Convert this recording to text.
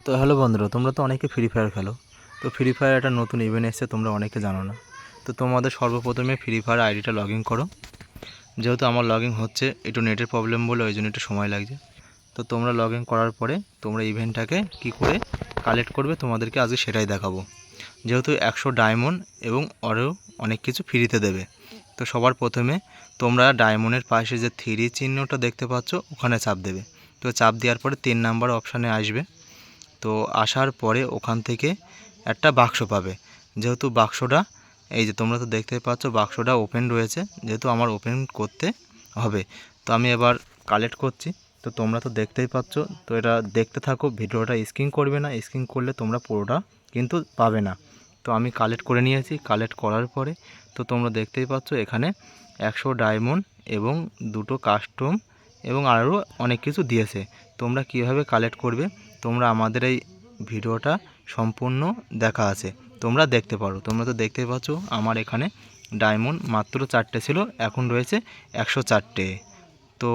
তো হ্যালো বন্ধুরা, তোমরা তো অনেকে ফ্রি ফায়ার খেলো। তো ফ্রি ফায়ার একটা নতুন ইভেন্ট এসেছে, তোমরা অনেকে জানো না। তো তোমাদের সর্বপ্রথমে ফ্রি ফায়ার আইডিটা লগ ইন করো। যেহেতু আমার লগ ইন হচ্ছে, একটু নেটের প্রবলেম বলে ওই জন্য একটু সময় লাগছে। তো তোমরা লগ ইন করার পরে তোমরা ইভেন্টটাকে কী করে কালেক্ট করবে তোমাদেরকে আজকে সেটাই দেখাবো। যেহেতু 100 ডায়মন্ড এবং আরও অনেক কিছু ফ্রিতে দেবে। তো সবার প্রথমে তোমরা ডায়মন্ডের পাশে যে থ্রি চিহ্নটা দেখতে পাচ্ছ ওখানে চাপ দেবে। তো চাপ দেওয়ার পরে 3 নাম্বার অপশানে আসবে। তো আসার পরে ওখান থেকে একটা বাক্স পাবে। যেহেতু বাক্সটা এই যে তোমরা তো দেখতে পাচ্ছ বাক্সটা ওপেন রয়েছে, যেহেতু আমার ওপেন করতে হবে। তো আমি এবার কালেক্ট করছি। তো তোমরা তো দেখতেই পাচ্ছ। তো এটা দেখতে থাকো, ভিডিওটা স্কিপ করবে না, স্কিপ করলে তোমরা পুরোটা কিন্তু পাবে না। তো আমি কালেক্ট করে নিয়েছি। কালেক্ট করার পরে তো তোমরা দেখতেই পাচ্ছ এখানে 100 ডায়মন্ড এবং 2টো কাস্টম এবং আরও অনেক কিছু দিয়েছে। তোমরা কিভাবে কালেক্ট করবে তোমরা আমাদের এই ভিডিওটা সম্পূর্ণ দেখা আছে, তোমরা দেখতে পারো। তোমরা তো দেখতেই পাচ্ছ আমার এখানে ডায়মন্ড মাত্র 4টে ছিল, এখন রয়েছে 104টে। তো